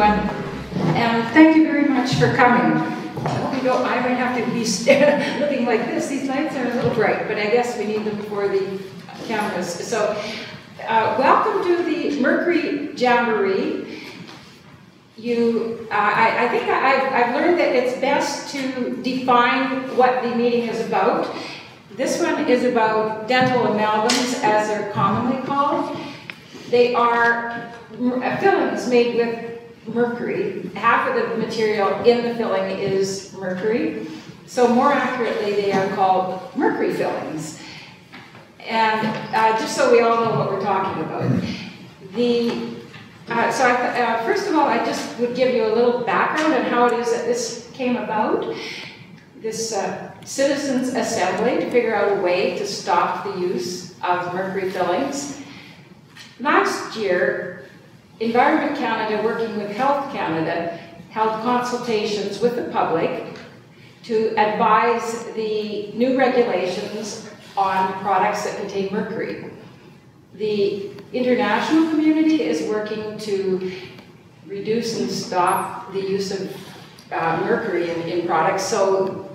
everyone, and thank you very much for coming. I might have to be looking like this. These lights are a little bright, but I guess we need them for the cameras. So, welcome to the Mercury Jamboree. I think I've learned that it's best to define what the meeting is about. This one is about dental amalgams, as they're commonly called. They are fillings made with mercury. Half of the material in the filling is mercury. So more accurately, they are called mercury fillings. And just so we all know what we're talking about. First of all, I just would give you a little background on how it is that this came about. This citizens' assembly to figure out a way to stop the use of mercury fillings. Last year, Environment Canada, working with Health Canada, held consultations with the public to advise the new regulations on products that contain mercury. The international community is working to reduce and stop the use of mercury in products. So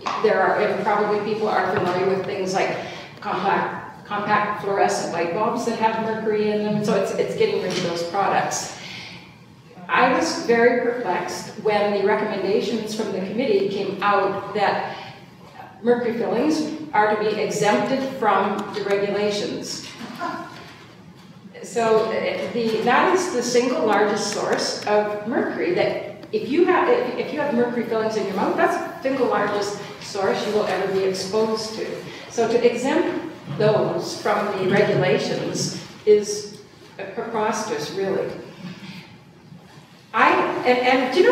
probably people are familiar with things like compact fluorescent light bulbs that have mercury in them, so it's getting rid of those products. I was very perplexed when the recommendations from the committee came out that mercury fillings are to be exempted from the regulations. So that is the single largest source of mercury. That if you have mercury fillings in your mouth, that's the single largest source you will ever be exposed to. So to exempt those from the regulations is preposterous, really. I do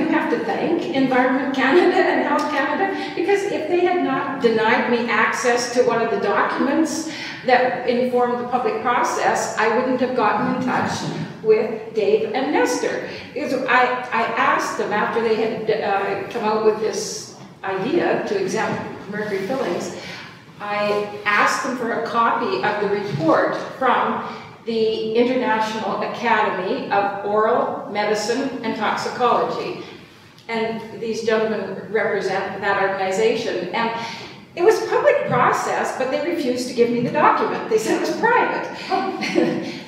have to thank Environment Canada and Health Canada, because if they had not denied me access to one of the documents that informed the public process, I wouldn't have gotten in touch with Dave and Nestor. Because I asked them, after they had come out with this idea to exempt mercury fillings, I asked them for a copy of the report from the International Academy of Oral Medicine and Toxicology. And these gentlemen represent that organization. And it was a public process, but they refused to give me the document. They said it was private.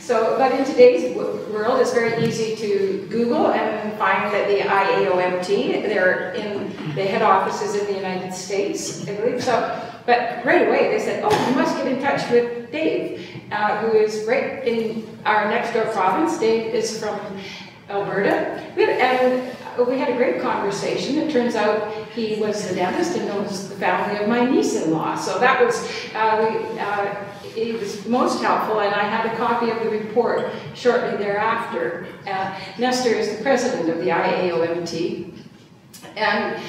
But in today's world, it's very easy to Google and find that the IAOMT, the head office is in the United States, I believe. But right away they said, oh, you must get in touch with Dave, who is right in our next door province. Dave is from Alberta. And we had a great conversation. It turns out he was the dentist and knows the family of my niece-in-law. So that was, he was most helpful, and I had a copy of the report shortly thereafter. Nestor is the president of the IAOMT. And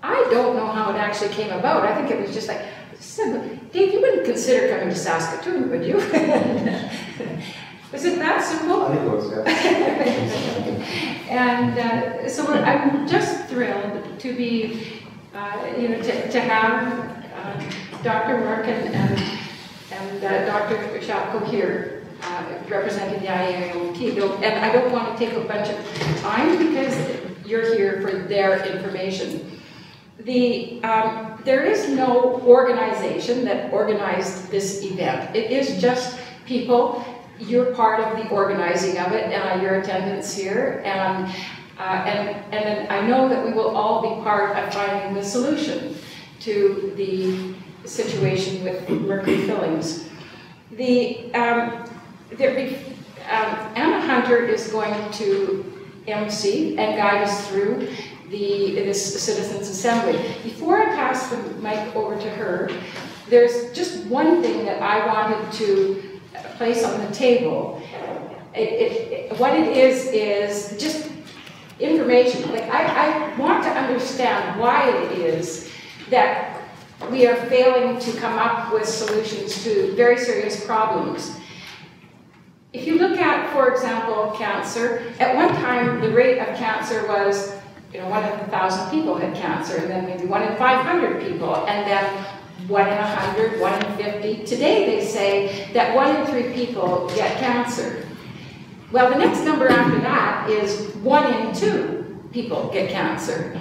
I don't know how it actually came about. I think it was just like, Dave, you wouldn't consider coming to Saskatoon, would you? Was it that simple? I think it was, yeah. And so I'm just thrilled to be, to have Dr. Work and Dr. Shapko here representing the IAOMT. And I don't want to take a bunch of time because you're here for their information. There is no organization that organized this event. It is just people. You're part of the organizing of it, your attendance here, and I know that we will all be part of finding the solution to the situation with mercury fillings. Anna Hunter is going to MC and guide us through this citizens' assembly. Before I pass the mic over to her, there's just one thing that I wanted to place on the table. What it is just information. Like I want to understand why it is that we are failing to come up with solutions to very serious problems. If you look at, for example, cancer, at one time the rate of cancer was, 1 in 1,000 people had cancer, and then maybe 1 in 500 people, and then 1 in 100, 1 in 50. Today they say that 1 in 3 people get cancer. Well, the next number after that is 1 in 2 people get cancer.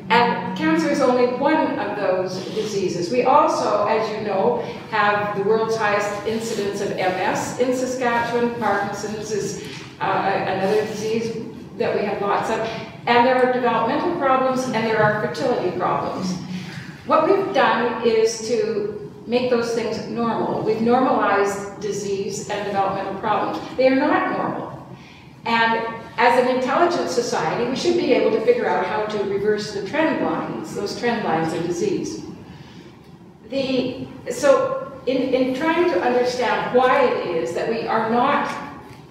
And cancer is only one of those diseases. We also, as you know, have the world's highest incidence of MS in Saskatchewan. Parkinson's is another disease that we have lots of. And there are developmental problems and there are fertility problems. What we've done is to make those things normal. We've normalized disease and developmental problems. They are not normal. And as an intelligent society, we should be able to figure out how to reverse the trend lines, those trend lines of disease. So in trying to understand why it is that we are not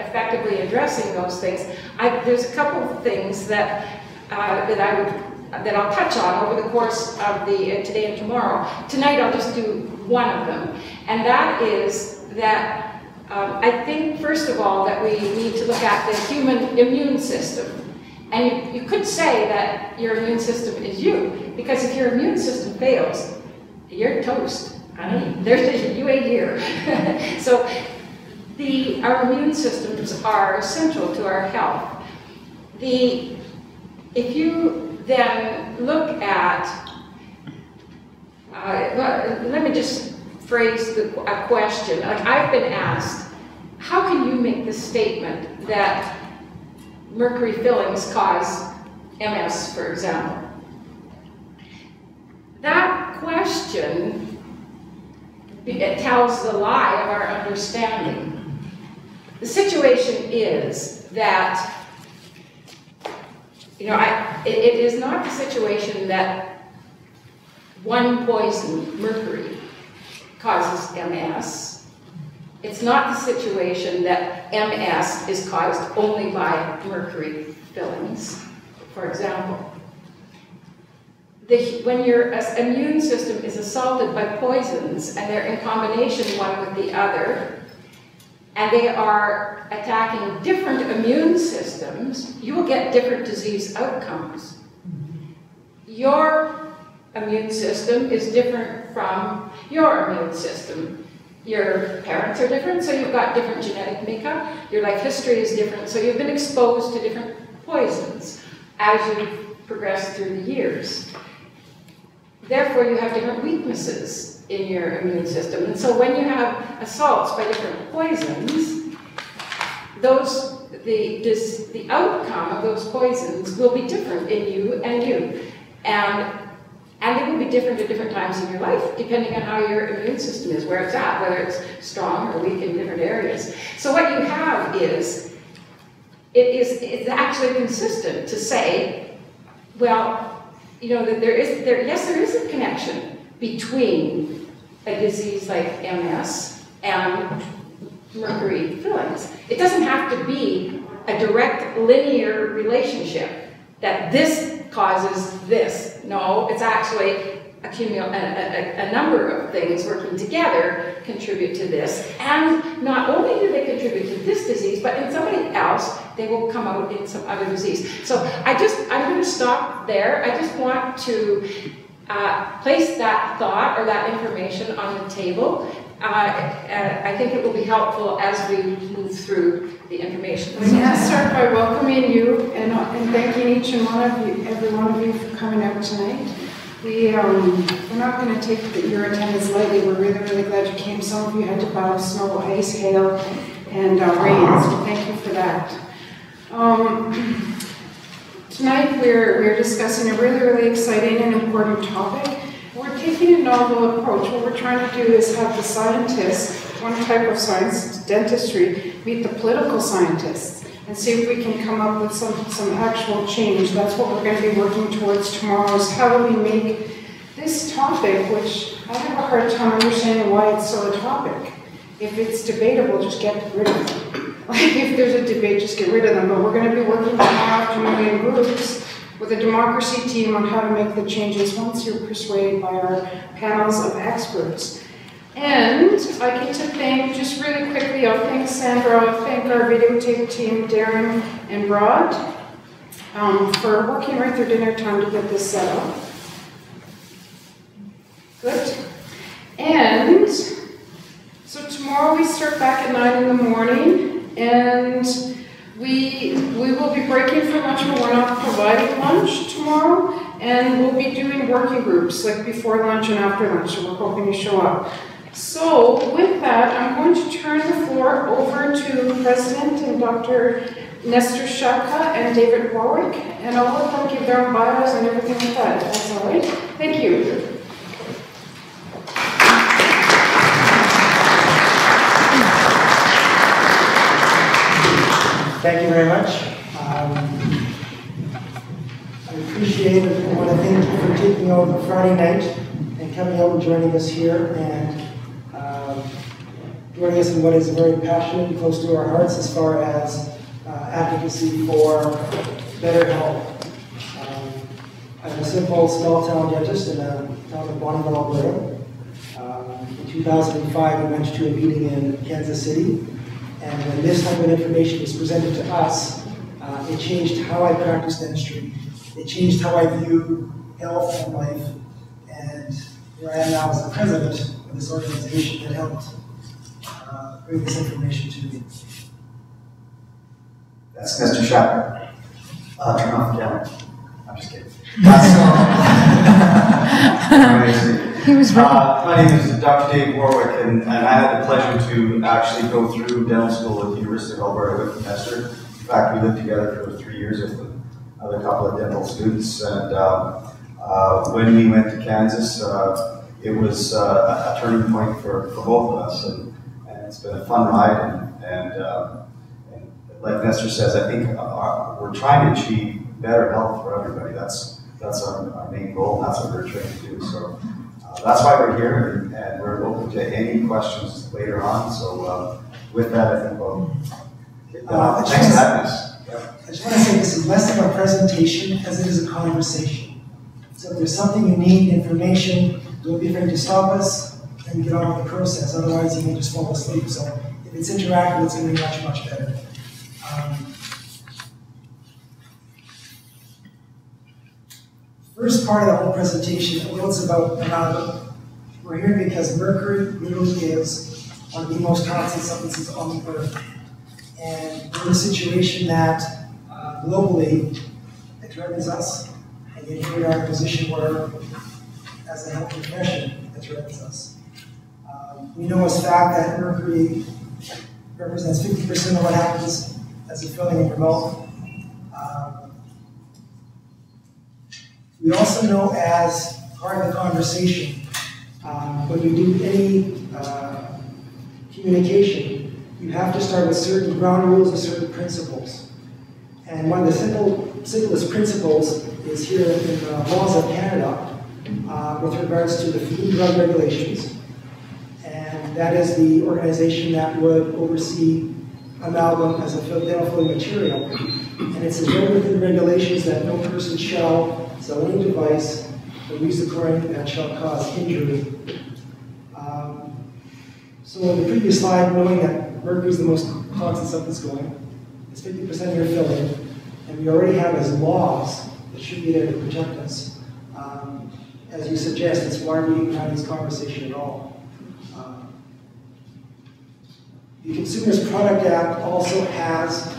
effectively addressing those things, there's a couple of things that I'll touch on over the course of today and tomorrow. Tonight I'll just do one of them, and that is that I think, first of all, that we need to look at the human immune system. And you could say that your immune system is you, because if your immune system fails, you're toast. You ain't here. So our immune systems are essential to our health. If you then look at, let me just phrase a question. Like, I've been asked, how can you make the statement that mercury fillings cause MS, for example? That question, it tells the lie of our understanding. The situation is that, it is not the situation that one poison, mercury, causes MS. It's not the situation that MS is caused only by mercury fillings, for example. When your immune system is assaulted by poisons and they're in combination one with the other, and they are attacking different immune systems, you will get different disease outcomes. Your immune system is different from your immune system. Your parents are different, so you've got different genetic makeup. Your life history is different, so you've been exposed to different poisons as you've progressed through the years. Therefore, you have different weaknesses in your immune system. And so when you have assaults by different poisons, the outcome of those poisons will be different in you and you. And they will be different at different times in your life, depending on how your immune system is, where it's at, whether it's strong or weak in different areas. So what you have is, it's actually consistent to say, well, that there is a connection between a disease like MS and mercury fillings. It doesn't have to be a direct linear relationship that this causes this. No, it's actually a number of things working together contribute to this. And not only do they contribute to this disease, but in somebody else, they will come out in some other disease. So I'm going to stop there. I just want to place that thought or that information on the table. I think it will be helpful as we move through the information. Let me start by welcoming you and thanking each and every one of you for coming out tonight. We're not going to take your attendance lightly. We're really, really glad you came. Some of you had to battle snow, ice, hail, and rain, so thank you for that. Tonight we're discussing a really, really exciting and important topic. We're taking a novel approach. What we're trying to do is have the scientists, one type of science, dentistry, meet the political scientists and see if we can come up with some actual change. That's what we're going to be working towards tomorrow, is how do we make this topic, which I have a hard time understanding why it's so a topic. If it's debatable, just get rid of them. Like, if there's a debate, just get rid of them. But we're going to be working tomorrow afternoon in groups with a democracy team on how to make the changes once you're persuaded by our panels of experts. And I get to thank, just really quickly, I'll thank Sandra, I'll thank our videotape team, Darren and Rod, for working right through dinner time to get this set up. Good. And so tomorrow we start back at 9 in the morning, and We will be breaking for lunch, but we're not providing lunch tomorrow, and we'll be doing working groups, like before lunch and after lunch, so we're hoping you show up. So with that, I'm going to turn the floor over to President and Dr. Nestor Shaka and David Warwick, and I'll let them give their own bios and everything like that, if that's all right. Thank you. Thank you very much. I appreciate it. I want to thank you for taking over Friday night and coming out and joining us here and joining us in what is very passionate and close to our hearts as far as advocacy for better health. I'm a simple small-town dentist in the town of Bonneville, Alberta. In 2005, we went to a meeting in Kansas City. And when this type of information was presented to us, it changed how I practice dentistry. It changed how I view health and life. And here I am now as the president of this organization that helped bring this information to me. That's Mr. Shaka. Turn off the camera. I'm just kidding. He was my name is Dr. Dave Warwick, and I had the pleasure to actually go through dental school at the University of Alberta with Nestor. In fact, we lived together for 3 years with another couple of dental students, and when we went to Kansas, it was a turning point for both of us, and it's been a fun ride, and like Nestor says, I think we're trying to achieve better health for everybody. That's our main goal, and that's what we're trying to do. So that's why we're here, and we're open to any questions later on. So with that, I think we'll get thanks for that. I just want to say this is less of a presentation as it is a conversation. So if there's something you need, information, don't be afraid to stop us and get on with the process. Otherwise, you may just fall asleep. So if it's interactive, it's going to be much, much better. First part of the whole presentation, what it's about amalgam. We're here because mercury literally is one of the most toxic substances on the earth. And we're in a situation that globally, it threatens us. And yet here we are in a position where, as a health profession, it threatens us. We know as fact that mercury represents 50% of what happens as a filling in your mouth. We also know as part of the conversation, when you do any communication, you have to start with certain ground rules and certain principles. And one of the simplest principles is here in the laws of Canada with regards to the Food and Drug Regulations. And that is the organization that would oversee amalgam as a dental filling material. And it says right within the regulations that no person shall sell any device or use the chlorine that shall cause injury. So in the previous slide, knowing that mercury is the most toxic substance going, it's 50% of your filling, and we already have as laws that should be there to protect us. As you suggest, it's why we even have this conversation at all. The Consumers Product Act also has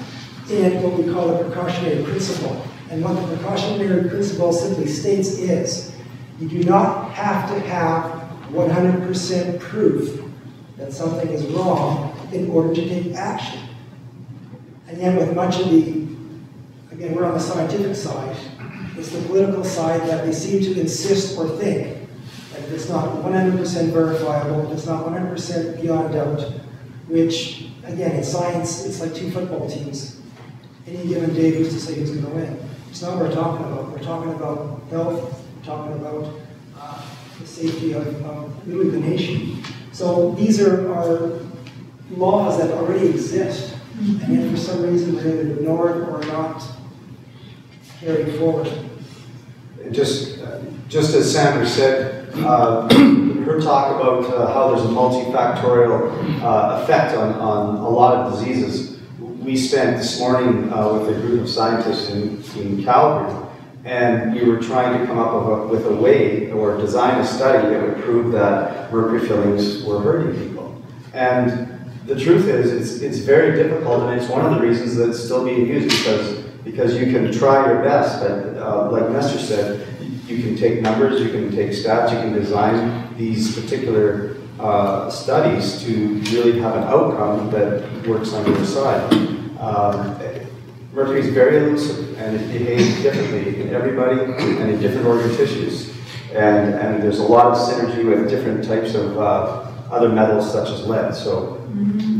in it what we call a precautionary principle. And what the precautionary principle simply states is, you do not have to have 100% proof that something is wrong in order to take action. And yet with much of the, again, we're on the scientific side, it's the political side that they seem to insist or think that if it's not 100% verifiable, if it's not 100% beyond doubt, which, again, in science, it's like two football teams. Any given day, who's to say who's going to win? It's not what we're talking about. We're talking about health, we're talking about the safety of really the nation. So these are laws that already exist, and yet for some reason they're either ignored or not carried forward. Just as Sandra said, her talk about how there's a multifactorial effect on a lot of diseases. We spent this morning with a group of scientists in Calgary, and we were trying to come up with a way or design a study that would prove that mercury fillings were hurting people. And The truth is, it's very difficult, and it's one of the reasons that it's still being used, because you can try your best, but like Nestor said, you can take numbers, you can take stats, you can design these particular studies to really have an outcome that works on your side. Mercury is very elusive, and it behaves differently in everybody and in different organ tissues. And there's a lot of synergy with different types of other metals such as lead. So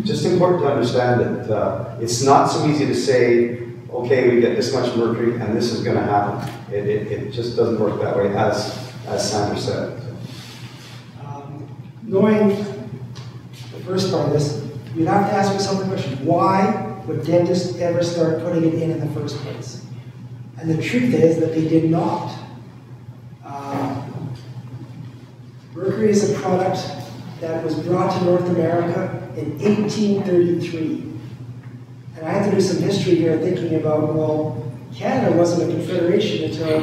just important to understand that it's not so easy to say, okay, we get this much mercury and this is going to happen. It just doesn't work that way, as Sandra said. Going the first part of this, you'd have to ask yourself the question, why would dentists ever start putting it in the first place? And the truth is that they did not. Mercury is a product that was brought to North America in 1833. And I have to do some history here thinking about, well, Canada wasn't a confederation until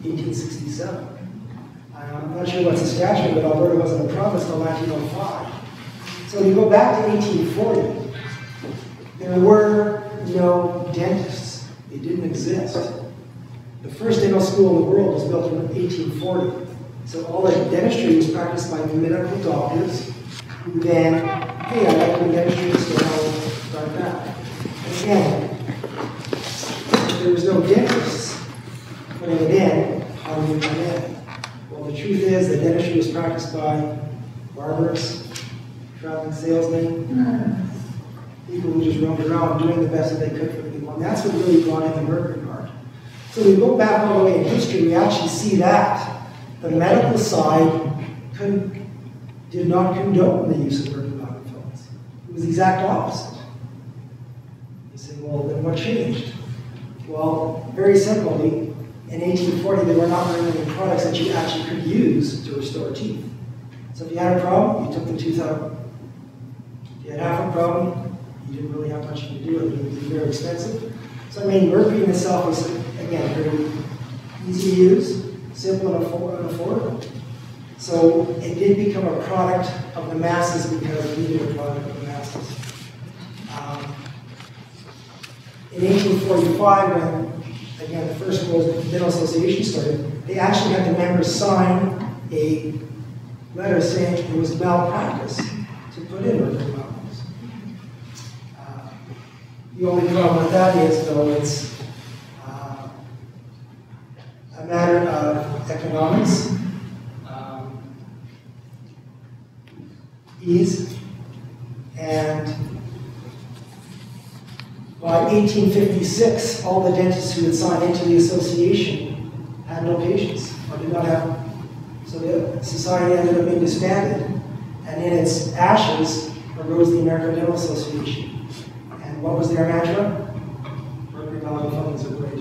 1867. I'm not sure what Saskatchewan, but Alberta wasn't a province until 1905. So you go back to 1840, there were no dentists. They didn't exist. The first dental school in the world was built in 1840. So all the dentistry was practiced by medical doctors who then, hey, I like doing dentistry, so I'll start that. And again, if there was no dentists putting it in, how do you come in? Well, the truth is that dentistry was practiced by barbers, traveling salesmen, people who just roamed around doing the best that they could for people. And that's what really brought in the mercury part. So we go back all the way in history, we actually see that. The medical side did not condone the use of mercury amalgam fillings. It was the exact opposite. You say, well, then what changed? Well, very simply, in 1840, there were not very many products that you actually could use to restore teeth. So if you had a problem, you took the tooth out. If you had half a problem, you didn't really have much to do with it. It was very expensive. So I mean, mercury in itself was, again, very easy to use, simple and affordable. So it did become a product of the masses because we needed a product of the masses. In 1845, when, again, the first World Dental Association started, they actually had the members sign a letter saying it was malpractice to put in mercury amalgams. The only problem with that is, though, it's a matter of economics, ease, and by 1856, all the dentists who had signed into the association had no patients, or did not have, so the society ended up being disbanded, and in its ashes arose the American Dental Association. And what was their mantra? Mercury amalgam fillings are great.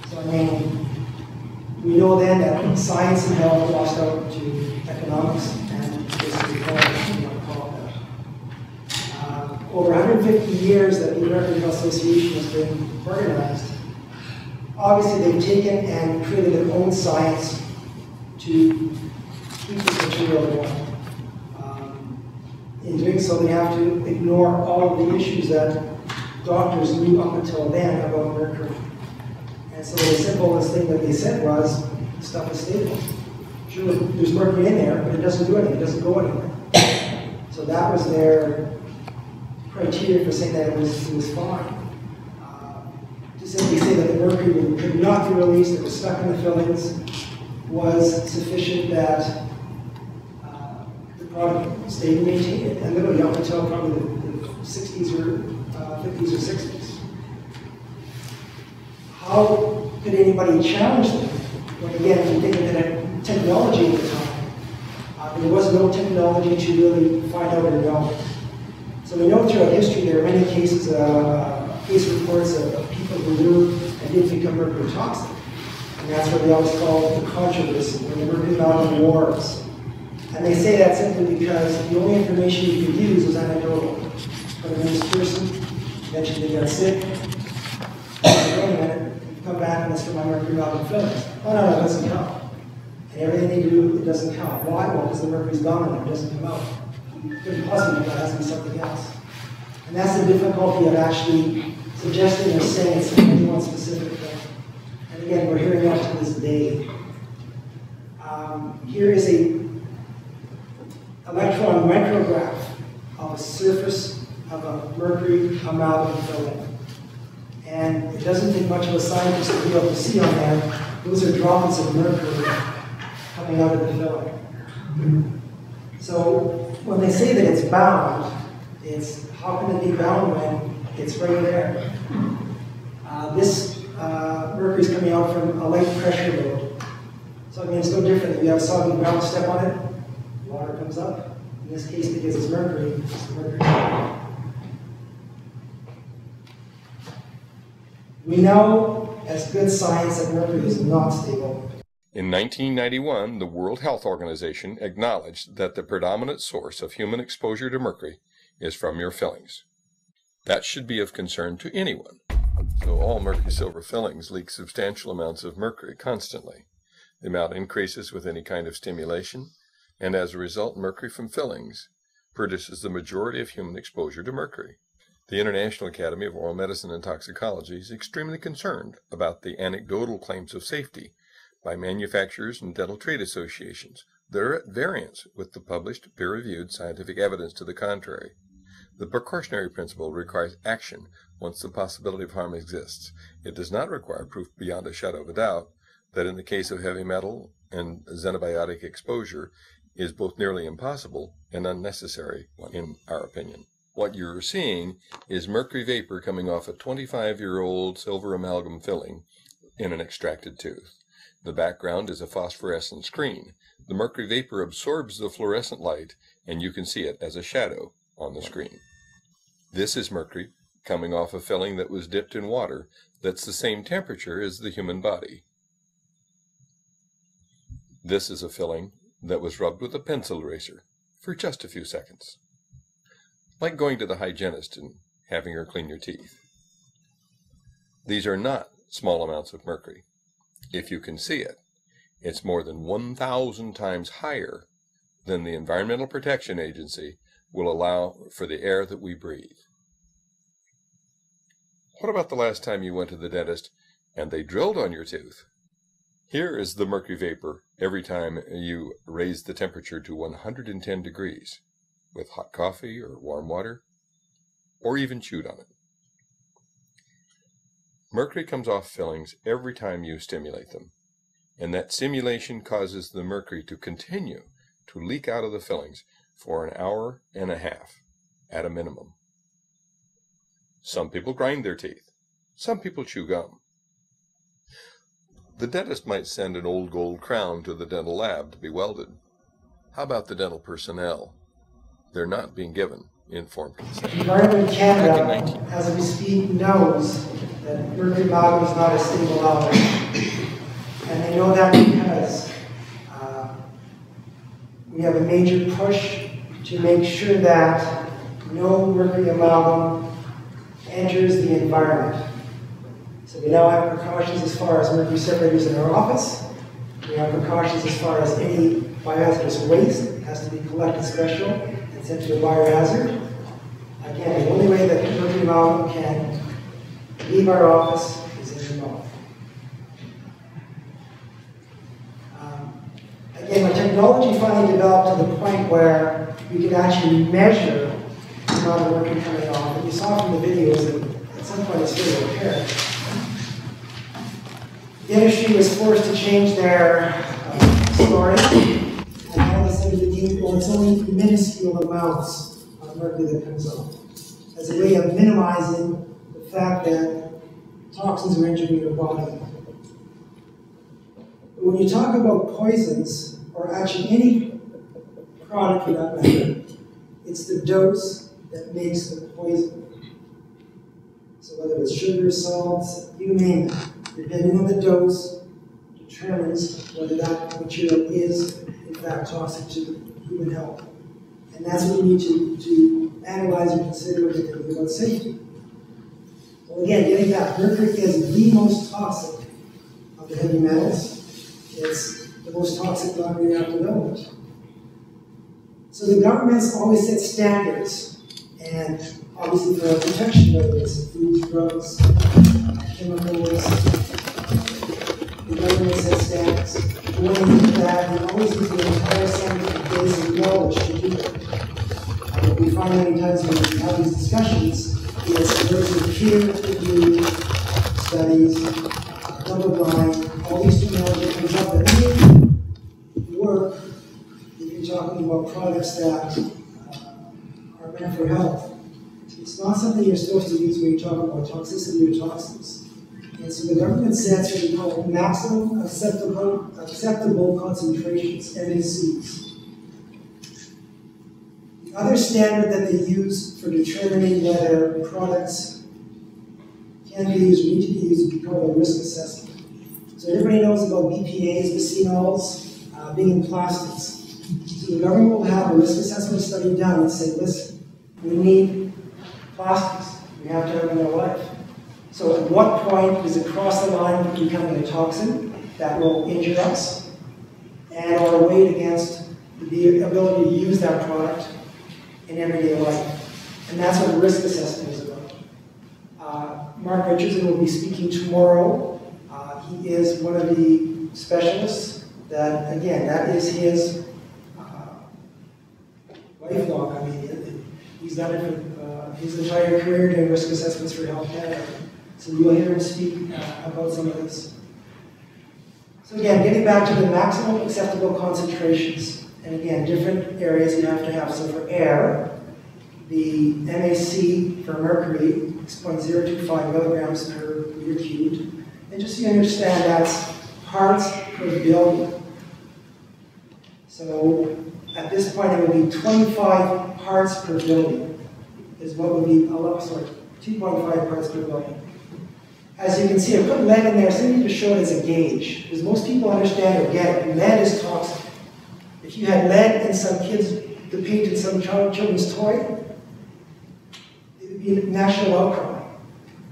So I mean, we know then that science and health lost out to economics, and basically call it that. Over 150 years that the American Dental Association has been organized, obviously they've taken and created their own science to keep this material going. In doing so, they have to ignore all of the issues that doctors knew up until then about mercury. And so the simplest thing that they said was, stuff is stable. Sure, there's mercury in there, but it doesn't do anything, it doesn't go anywhere. So that was their criteria for saying that it was fine. To simply say that the mercury could not be released, it was stuck in the fillings, was sufficient that the product stayed maintained, and literally up until probably the 60s or 50s or 60s. How could anybody challenge them? When again, we think of the technology at the time. There was no technology to really find out or know. So we know throughout history there are many cases, case reports of people who knew and did become mercury toxic. And that's what they always call the controversy, or the mercury amalgam wars. And they say that simply because the only information you could use was anecdotal. But a nice person mentioned they got sick. Wait a minute, come back and it's for my mercury amalgam fillings. Oh no, it doesn't count. And everything they do, it doesn't count. Why? Well, because the mercury's gone and it doesn't come out. couldn't possibly be that, it has to be something else. And that's the difficulty of actually suggesting or saying it's any one specific thing. And again, we're hearing that to this day. Here is a electron micrograph of a surface of a mercury amalgam filling. And it doesn't take much of a scientist to be able to see on there, those are droplets of mercury coming out of the filling. So when they say that it's bound, it's how can it be bound when it's right there? This mercury is coming out from a light pressure load. So I mean, it's no different. If you have a soggy ground, step on it, water comes up. In this case, because it's mercury, it's the mercury. We know as good science that mercury is not stable. In 1991, the World Health Organization acknowledged that the predominant source of human exposure to mercury is from your fillings. That should be of concern to anyone. So all mercury silver fillings leak substantial amounts of mercury constantly. The amount increases with any kind of stimulation, and as a result, mercury from fillings produces the majority of human exposure to mercury. The International Academy of Oral Medicine and Toxicology is extremely concerned about the anecdotal claims of safety by manufacturers and dental trade associations that are at variance with the published peer-reviewed scientific evidence to the contrary. The precautionary principle requires action once the possibility of harm exists. It does not require proof beyond a shadow of a doubt that in the case of heavy metal and xenobiotic exposure is both nearly impossible and unnecessary, in our opinion. What you're seeing is mercury vapor coming off a 25-year-old silver amalgam filling in an extracted tooth. The background is a phosphorescent screen. The mercury vapor absorbs the fluorescent light, and you can see it as a shadow on the screen. This is mercury coming off a filling that was dipped in water that's the same temperature as the human body. This is a filling that was rubbed with a pencil eraser for just a few seconds. Like going to the hygienist and having her clean your teeth. These are not small amounts of mercury. If you can see it, it's more than 1,000 times higher than the Environmental Protection Agency will allow for the air that we breathe. What about the last time you went to the dentist and they drilled on your tooth? Here is the mercury vapor every time you raise the temperature to 110 degrees with hot coffee or warm water, or even chewed on it. Mercury comes off fillings every time you stimulate them, and that stimulation causes the mercury to continue to leak out of the fillings for an hour and a half at a minimum. Some people grind their teeth. Some people chew gum. The dentist might send an old gold crown to the dental lab to be welded. How about the dental personnel? They're not being given informed consent. Environment Canada, as we speak, knows that mercury amalgam is not a stable element. And they know that because we have a major push to make sure that no mercury amalgam enters the environment. So we now have precautions as far as mercury separators in our office. We have precautions as far as any biohazardous waste has to be collected special and sent to a biohazard. Again, the only way that mercury amalgam can leave our office is in your mouth. Again, our technology finally developed to the point where we could actually measure the amount of mercury coming off. And you saw from the videos that at some point it's still repaired. The industry was forced to change their story, and all of a sudden became, well, it's only minuscule amounts of mercury that comes off, as a way of minimizing the fact that toxins are entering your body. But when you talk about poisons, or actually any product for that matter, it's the dose that makes the poison. So whether it's sugar, salts, you name it, depending on the dose, determines whether that material is, in fact, toxic to human health. And that's what we need to analyze and consider when we're thinking about safety. Well, again, getting back, mercury is the most toxic of the heavy metals. It's the most toxic non-radioactive element. So the government's always set standards, and obviously for protection, whether it's foods, drugs, chemicals, the government sets standards. But when they do that, they always use the entire scientific base of knowledge to do it. What we find many times when we have these discussions is there's a peer-reviewed studies, double-blind, all these terminology comes up that any work that you're talking about products that are meant for health. It's not something you're supposed to use when you're talking about toxicity or toxins. And so the government sets what we call maximum acceptable concentrations, MACs. The other standard that they use for determining whether products can be used or need to be used is called a risk assessment. So everybody knows about BPAs, bisphenols, being in plastics. So the government will have a risk assessment study done and say, listen, we need plastics. We have to have them in our life. So at what point does it cross the line from becoming a toxin that will injure us and are weighed against the ability to use that product in everyday life? And that's what the risk assessment is about. Mark Richardson will be speaking tomorrow. He is one of the specialists that, again, that is his lifelong. I mean, he's done it for his entire career doing risk assessments for Health Canada. So you'll hear him speak about some of this. So again, getting back to the maximum acceptable concentrations. And again, different areas you have to have. So for air, the MAC for mercury is 0.025 milligrams per meter cubed. And just so you understand, that's parts per billion. So at this point, it would be 25 parts per billion is what would be, 2.5 parts per billion. As you can see, I put lead in there simply to show it as a gauge, because most people understand or get it. Lead is toxic. If you had lead in some kids that painted some children's toy, it would be a national outcry.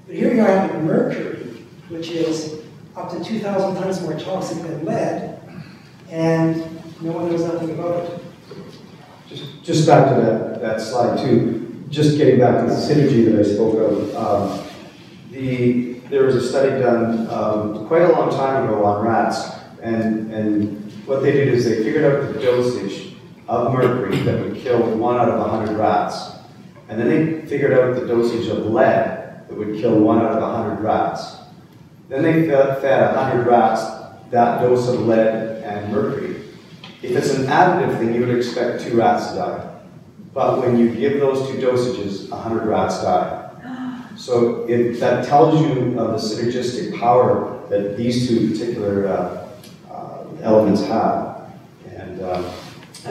But here you are with mercury, which is up to 2,000 times more toxic than lead, and no one knows nothing about it. Just back to that slide too, just getting back to the synergy that I spoke of. There was a study done quite a long time ago on rats, and what they did is they figured out the dosage of mercury that would kill 1 out of 100 rats. And then they figured out the dosage of lead that would kill 1 out of 100 rats. Then they fed 100 rats that dose of lead and mercury. If it's an additive thing, you would expect 2 rats to die. But when you give those 2 dosages, 100 rats die. So that tells you of the synergistic power that these 2 particular elements have. And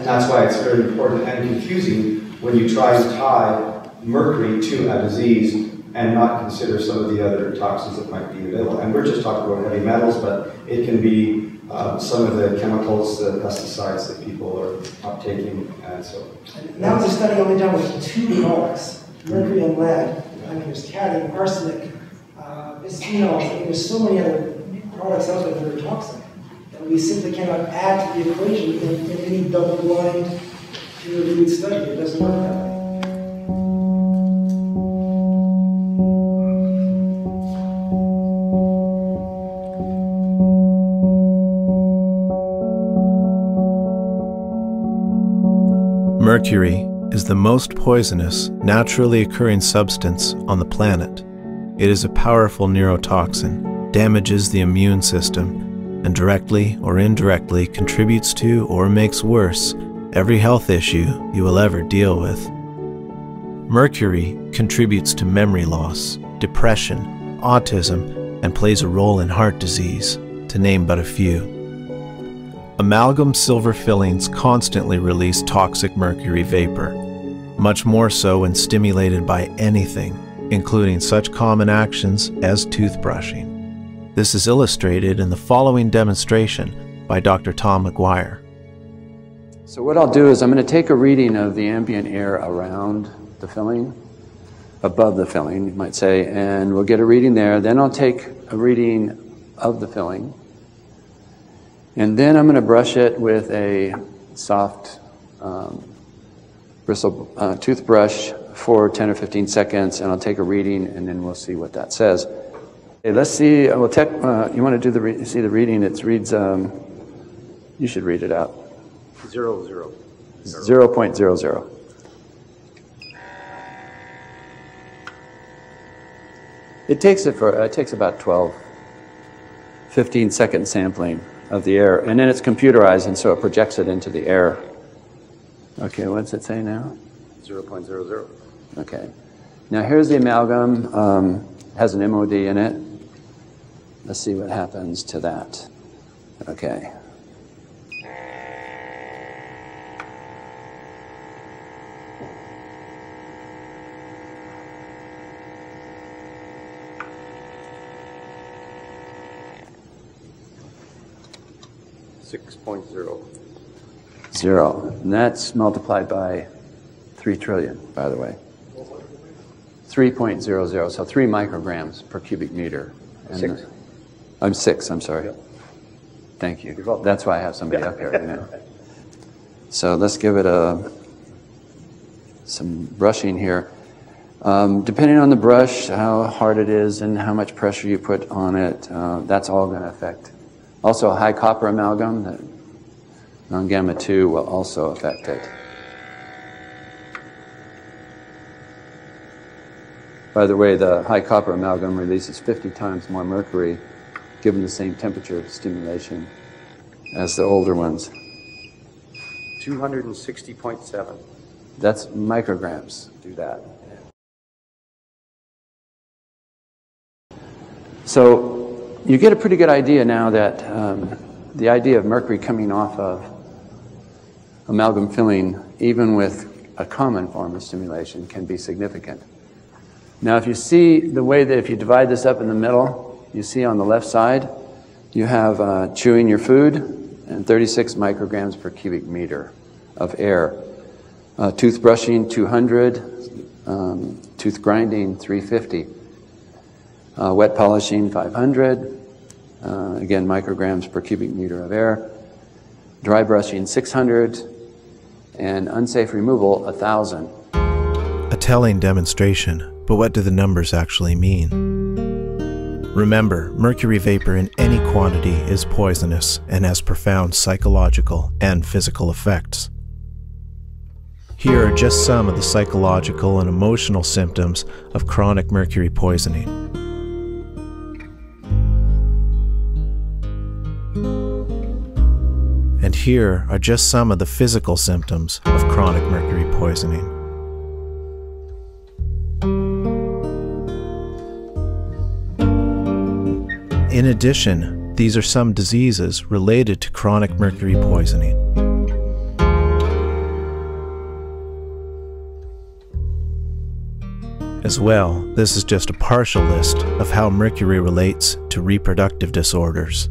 that's why it's very important and confusing when you try to tie mercury to a disease and not consider some of the other toxins that might be available. And we're just talking about heavy metals, but it can be some of the chemicals, the pesticides that people are uptaking. And so. And that was a study only done with 2 products, mercury and lead. I mean, there's cadmium, arsenic, bisphenols. I mean, there's so many other products out there that are toxic that we simply cannot add to the equation in any double-blind, peer-reviewed study. It doesn't work that way. Mercury is the most poisonous, naturally occurring substance on the planet. It is a powerful neurotoxin, damages the immune system, and directly or indirectly contributes to or makes worse every health issue you will ever deal with. Mercury contributes to memory loss, depression, autism, and plays a role in heart disease, to name but a few. Amalgam silver fillings constantly release toxic mercury vapor, much more so when stimulated by anything, including such common actions as toothbrushing. This is illustrated in the following demonstration by Dr. Tom McGuire. So what I'll do is I'm going to take a reading of the ambient air around the filling, above the filling, you might say, and we'll get a reading there. Then I'll take a reading of the filling. And then I'm going to brush it with a soft bristle toothbrush for 10 or 15 seconds, and I'll take a reading, and then we'll see what that says. Okay, let's see. We'll you want to do see the reading? It reads. You should read it out. 0.00. It takes about 15 second sampling of the air, and then it's computerized, and so it projects it into the air. Okay, what's it say now? 0.00. Okay. Now here's the amalgam. Has an MOD in it. Let's see what happens to that. Okay. Zero. And that's multiplied by 3 trillion, by the way. 3.00, so 3 micrograms per cubic meter. And I'm 6, I'm sorry. Thank you. That's why I have somebody up here, you know. So let's give it some brushing here. Depending on the brush, how hard it is and how much pressure you put on it, that's all going to affect. Also, a high copper amalgam, that non-gamma 2 will also affect it. By the way, the high copper amalgam releases 50 times more mercury given the same temperature stimulation as the older ones. 260.7. That's micrograms do that. So you get a pretty good idea now that the idea of mercury coming off of amalgam filling, even with a common form of stimulation, can be significant. Now, if you see the way that if you divide this up in the middle, you see on the left side, you have chewing your food and 36 micrograms per cubic meter of air. Toothbrushing, 200. Tooth grinding, 350. Wet polishing, 500. Again, micrograms per cubic meter of air. Dry brushing, 600. And unsafe removal, 1,000. A telling demonstration, but what do the numbers actually mean? Remember, mercury vapor in any quantity is poisonous and has profound psychological and physical effects. Here are just some of the psychological and emotional symptoms of chronic mercury poisoning. And here are just some of the physical symptoms of chronic mercury poisoning. In addition, these are some diseases related to chronic mercury poisoning. As well, this is just a partial list of how mercury relates to reproductive disorders.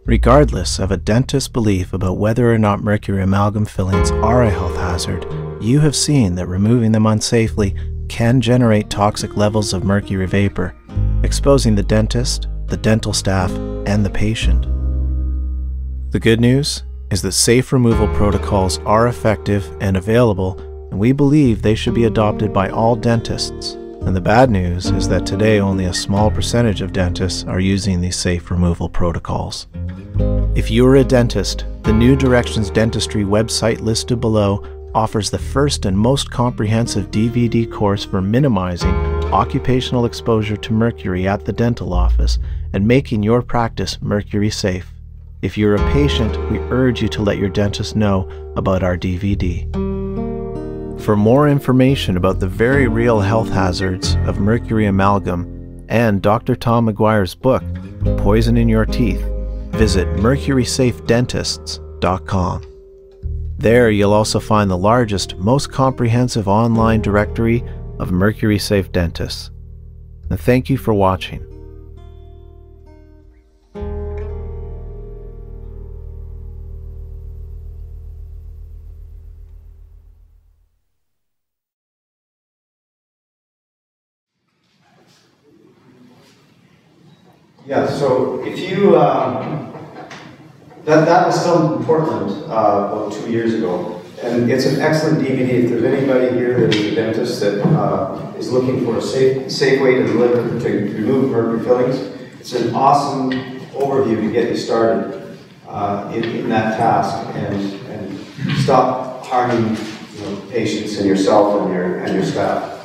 Regardless of a dentist's belief about whether or not mercury amalgam fillings are a health hazard, you have seen that removing them unsafely can generate toxic levels of mercury vapor, exposing the dentist, the dental staff, and the patient. The good news is that safe removal protocols are effective and available, and we believe they should be adopted by all dentists. And the bad news is that today only a small percentage of dentists are using these safe removal protocols. If you are a dentist, the New Directions Dentistry website listed below offers the first and most comprehensive DVD course for minimizing occupational exposure to mercury at the dental office and making your practice mercury safe. If you're a patient, we urge you to let your dentist know about our DVD. For more information about the very real health hazards of mercury amalgam and Dr. Tom McGuire's book, Poison in Your Teeth, visit mercurysafedentists.com. There you'll also find the largest, most comprehensive online directory of mercury safe dentists. And thank you for watching. Yeah, so if you That was filmed in Portland about 2 years ago, and it's an excellent DVD. If there's anybody here that is a dentist that is looking for a safe way to remove mercury fillings, it's an awesome overview to get you started in that task and stop harming patients and yourself and your staff.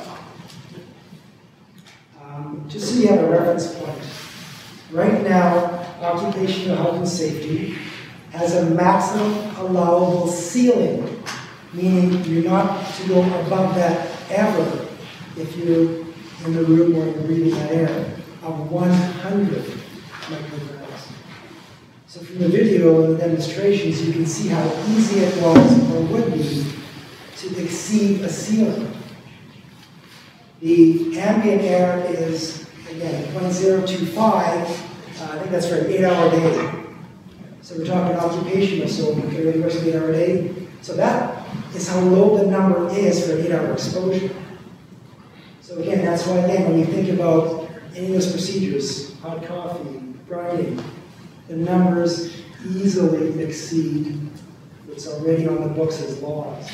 Just so you have a reference point, right now, occupational health and safety has a maximum allowable ceiling, meaning you're not to go above that ever if you're in the room or you're breathing that air, of 100 micrograms. So from the video and the demonstrations, you can see how easy it was or would be to exceed a ceiling. The ambient air is, again, 0.025. I think that's for an 8-hour day. So we're talking occupational, so we can really work an 8-hour day. So that is how low the number is for an 8-hour exposure. So again, that's why, again, when you think about any of those procedures, hot coffee, grinding, the numbers easily exceed what's already on the books as laws.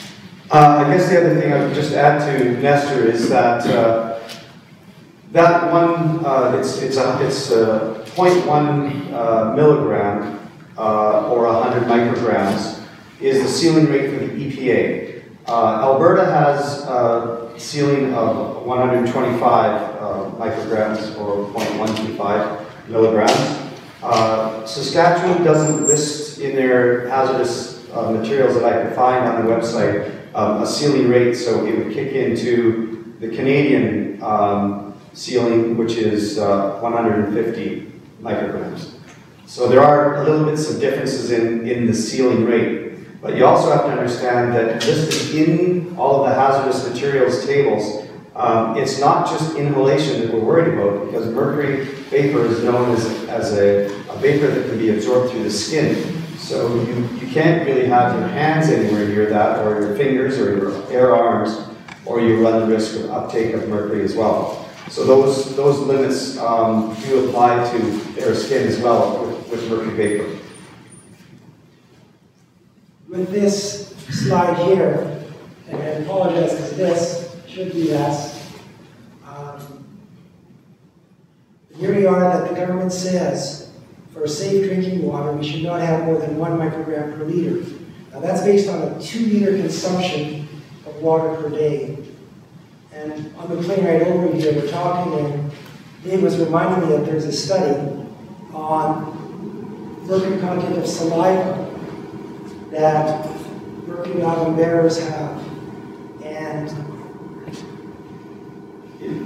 I guess the other thing I would just add to Nestor is that that one, it's 0.1 milligram or 100 micrograms is the ceiling rate for the EPA. Alberta has a ceiling of 125 micrograms or 0.125 milligrams. Saskatchewan doesn't list in their hazardous materials that I could find on the website a ceiling rate, so it would kick into the Canadian ceiling, which is 150 micrograms. So there are a little bits of differences in the ceiling rate, but you also have to understand that listed in all of the hazardous materials tables, it's not just inhalation that we're worried about, because mercury vapor is known as a vapor that can be absorbed through the skin. So you can't really have your hands anywhere near that, or your fingers, or your bare arms, or you run the risk of uptake of mercury as well. So those limits do apply to their skin as well with mercury vapor. With this slide here, and I apologize because this should be asked. Here we are that the government says for safe drinking water, we should not have more than 1 microgram per liter. Now that's based on a 2-liter consumption of water per day. And on the plane ride over here, we're talking, and Dave was reminding me that there's a study on mercury content of saliva that mercury amalgam bearers have. And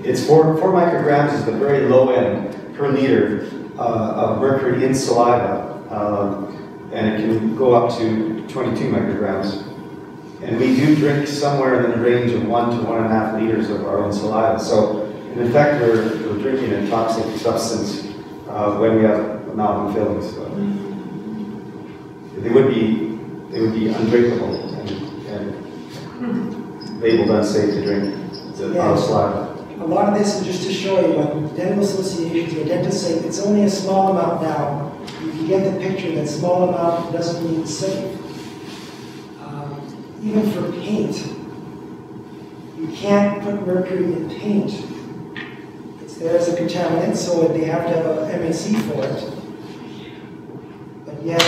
it's 4 micrograms is the very low end per liter of mercury in saliva, and it can go up to 22 micrograms. And we do drink somewhere in the range of 1 to 1.5 liters of our own saliva. So, in effect, we're drinking a toxic substance when we have amalgam fillings. So they would be undrinkable and labeled unsafe to drink our saliva. A lot of this is just to show you when dental associations or dentists say it's only a small amount now. You can get the picture that small amount doesn't mean safe. Even for paint, you can't put mercury in paint. It's there as a contaminant, so they have to have a MAC for it. But yet,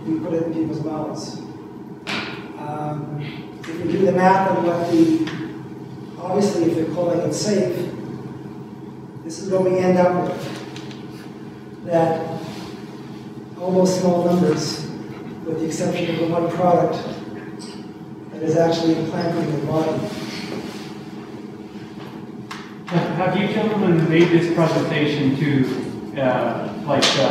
we put it in people's mouths. If we do the math on what obviously if they're calling it safe, this is what we end up with. That all those small numbers, with the exception of the one product, that is actually implanted in the body. Have you gentlemen made this presentation to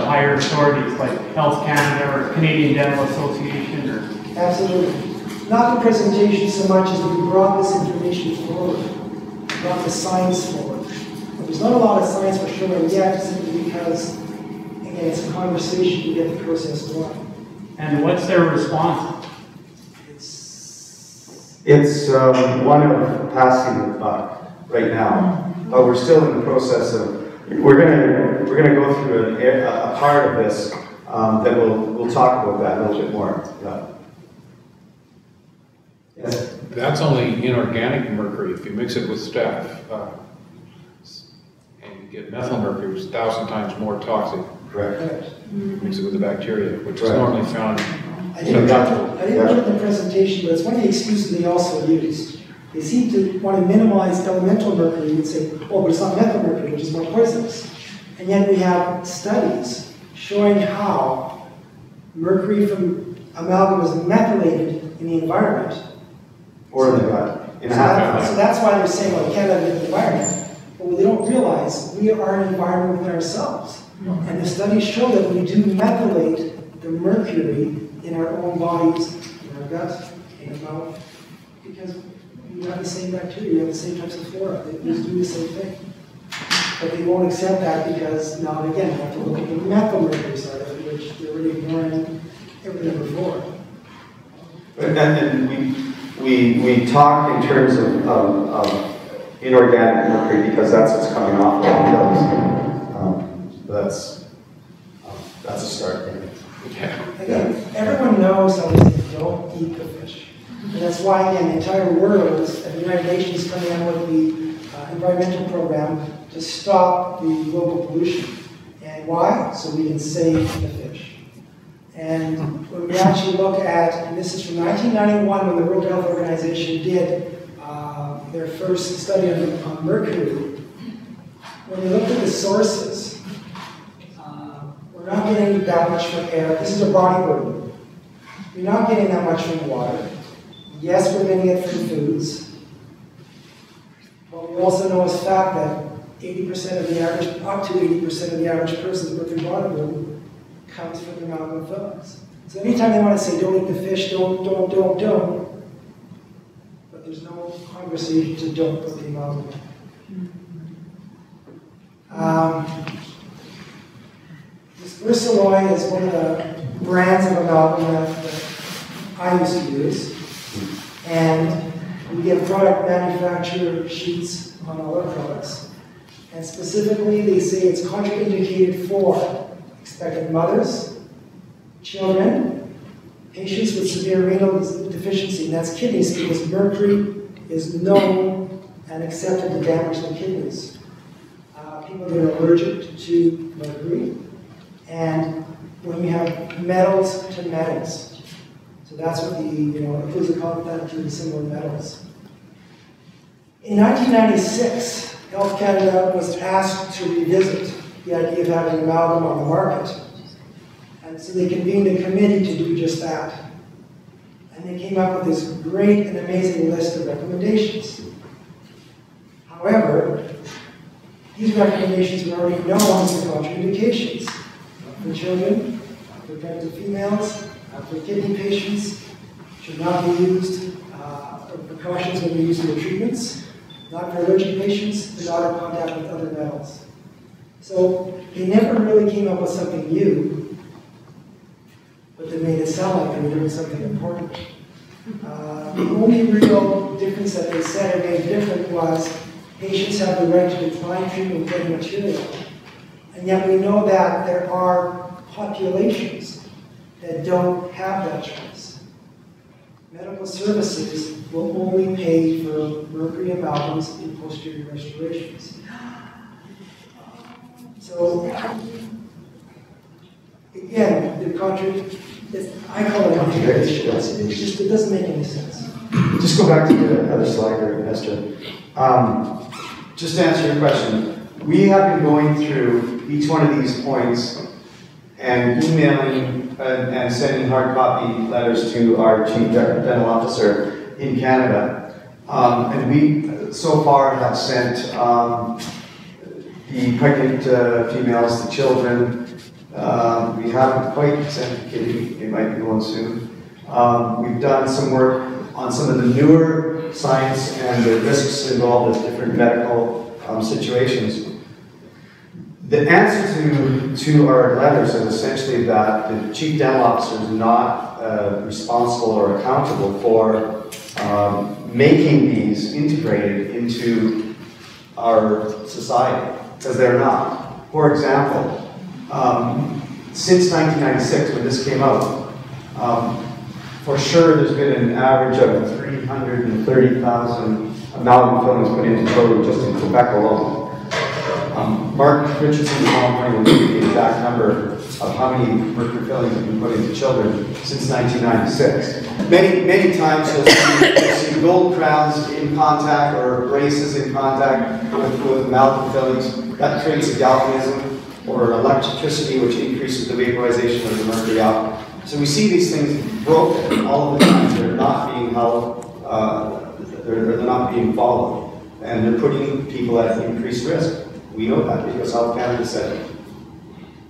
higher authorities like Health Canada or Canadian Dental Association? Or? Absolutely. Not the presentation so much as we brought this information forward, brought the science forward. But there's not a lot of science for sure yet, simply because, again, it's a conversation to get the process going. And what's their response? It's one of passing the buck right now, but we're still in the process of. We're gonna go through a part of this then we'll talk about that a little bit more. Yeah. Yes. That's only inorganic mercury. If you mix it with staph and you get methyl mercury, which is 1,000 times more toxic. Correct. Mix it with the bacteria, which is Correct. normally found. I didn't put it in the presentation, but it's one of the excuses they also use. They seem to want to minimize elemental mercury and say, oh, but it's not methyl mercury, which is more poisonous. And yet we have studies showing how mercury from amalgam is methylated in the environment. Or in the gut. So that's why they're saying, well, you can't have it in the environment. But what they don't realize, we are an environment within ourselves. And the studies show that we do methylate the mercury in our own bodies, in our gut, in our mouth, because you have the same bacteria, you have the same types of flora. They just do the same thing. But they won't accept that because now and again, you have to look at the methyl mercury side of it, which they're really ignoring everything before. And we talk in terms of inorganic mercury because that's what's coming off of the pills. That's a start. Again, everyone knows how they say don't eat the fish. And that's why, again, the entire world is, the United Nations coming out with the environmental program to stop the global pollution. And why? So we can save the fish. And when we actually look at, and this is from 1991 when the World Health Organization did their first study on mercury, when we looked at the sources, we're not getting that much from air. This is a body burden. We're not getting that much from water. Yes, we're getting it from foods. But we also know as fact that 80% of the average, up to 80% of the average person's working body burden comes from the amalgam fillings. So anytime they want to say, don't eat the fish, don't, but there's no conversation to don't put the amalgam. This Ursuloy is one of the brands of amalgam that I used to use. And we get product manufacturer sheets on all our products. And specifically, they say it's contraindicated for expectant mothers, children, patients with severe renal deficiency, and that's kidneys, because mercury is known and accepted to damage the kidneys. People that are allergic to mercury, and when you have metals to metals. So that's what the, includes a content to the similar metals. In 1996, Health Canada was asked to revisit the idea of having amalgam on the market. And so they convened a committee to do just that. And they came up with this great and amazing list of recommendations. However, these recommendations were already known as the contraindications. For children, for pregnant females, for kidney patients, should not be used, precautions when you're using the treatments, not for allergic patients, do not in contact with other metals. So they never really came up with something new, but they made it sound like they were doing something important. The only real difference that they said it made different was patients have the right to decline treatment with any material. And yet we know that there are populations that don't have that choice. Medical services will only pay for mercury amalgams in posterior restorations. So, again, the I call it contradiction. It doesn't make any sense. Just go back to the other slide there, Esther. Just to answer your question, we have been going through each one of these points and emailing and sending hard copy letters to our Chief Dental Officer in Canada. And we, so far, have sent the pregnant females, the children. We haven't quite sent the kidney, it might be going soon. We've done some work on some of the newer science and the risks involved with different medical situations. The answer to our letters is essentially that the Chief Dental Officer is not responsible or accountable for making these integrated into our society, because they're not. For example, since 1996, when this came out, for sure there's been an average of 330,000 amalgam fillings put into children just in Quebec alone. Mark Richardson tomorrow morning will give you the exact number of how many mercury fillings have been put into children since 1996. Many times you'll see gold crowns in contact or braces in contact with amalgam fillings. That creates a galvanism or electricity which increases the vaporization of the mercury out. So we see these things broken all of the time. They're not being held, they're not being followed. And they're putting people at increased risk. We know that because Health Canada said it.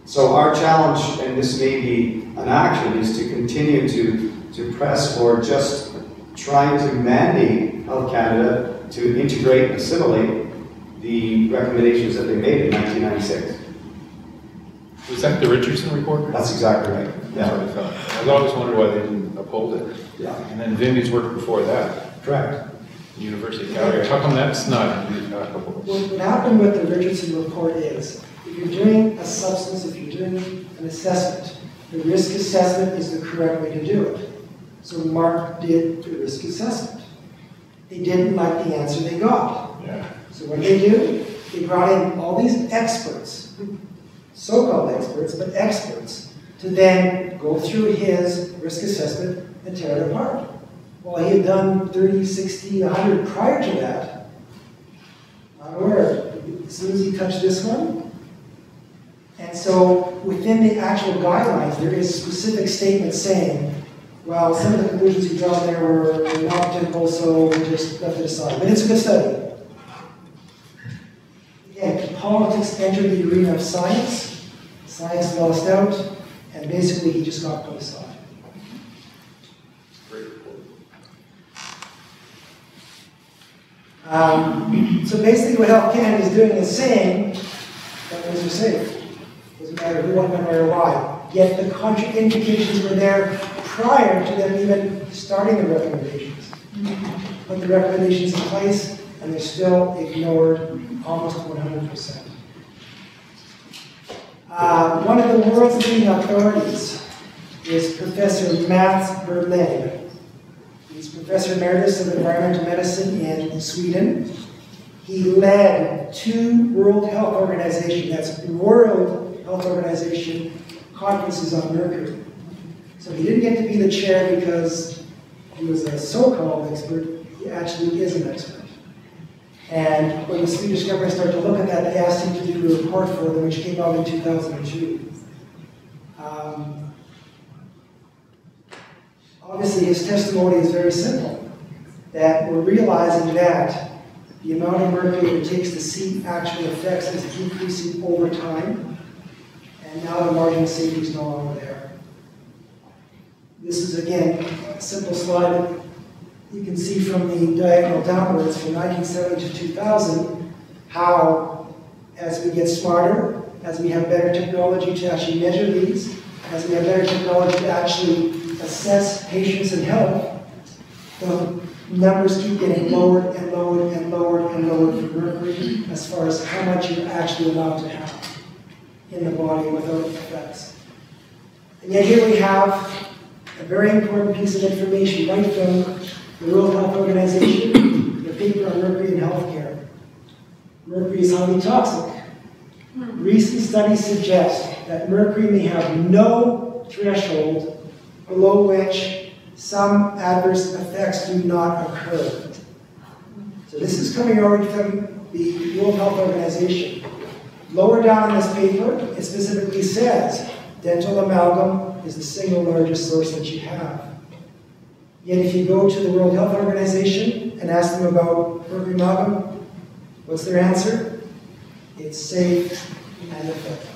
So our challenge, and this may be an action, is to continue to press for just trying to mandate Health Canada to integrate and assimilate the recommendations that they made in 1996. Was that the Richardson report? That's exactly right. That's what I thought. I always wondered why they didn't uphold it. Yeah. And then Vindy's work before that. Correct. University of Calgary. How come that's not applicable? What happened with the Richardson report is, if you're doing a substance, if you're doing an assessment, the risk assessment is the correct way to do it. So Mark did the risk assessment. They didn't like the answer they got. Yeah. So what did they do? They brought in all these experts, so-called experts, but experts, to then go through his risk assessment and tear it apart. Well, he had done 30, 60, 100 prior to that. Not aware. As soon as he touched this one. And so within the actual guidelines, there is specific statements saying, well, some of the conclusions he drawn there were not typical, so we just left it aside. But it's a good study. Again, politics entered the arena of science. Science lost out, and basically he just got put aside. So basically what Health Canada is doing is saying that those are safe. Doesn't matter who, when, where, or why. Yet the contraindications were there prior to them even starting the recommendations. Put the recommendations in place, and they're still ignored almost 100%. One of the world's leading authorities is Professor Mats Berlin. He's Professor Emeritus of Environmental Medicine in Sweden. He led 2 World Health Organization, that's World Health Organization, conferences on mercury. So he didn't get to be the chair because he was a so-called expert. He actually is an expert. And when the Swedish government started to look at that, they asked him to do a report for them, which came out in 2002. Obviously, his testimony is very simple, that we're realizing that the amount of mercury it takes to see actual effects is decreasing over time, and now the margin of safety is no longer there. This is, again, a simple slide that you can see from the diagonal downwards from 1970 to 2000, how as we get smarter, as we have better technology to actually measure these, as we have better technology to actually assess patients and health, the numbers keep getting lower and lower and lower and lower for mercury as far as how much you're actually allowed to have in the body without effects. And yet here we have a very important piece of information right from the World Health Organization, the paper on mercury in healthcare. Mercury is highly toxic. Recent studies suggest that mercury may have no threshold below which some adverse effects do not occur. So this is coming already from the World Health Organization. Lower down in this paper, it specifically says dental amalgam is the single largest source that you have. Yet if you go to the World Health Organization and ask them about mercury amalgam, what's their answer? It's safe and effective.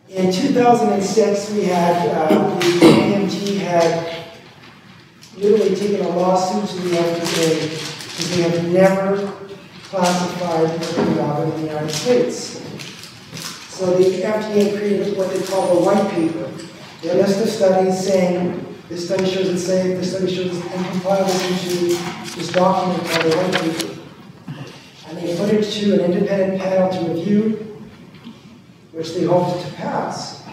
In 2006, we had, the AMT had literally taken a lawsuit to the FDA because they have never classified mercury amalgam in the United States. So the FDA created what they call the white paper. Their list of studies saying this study shows it's safe, this study shows it's and compile this into this document called the white paper. And they they put it to an independent panel to review, which they hoped to pass.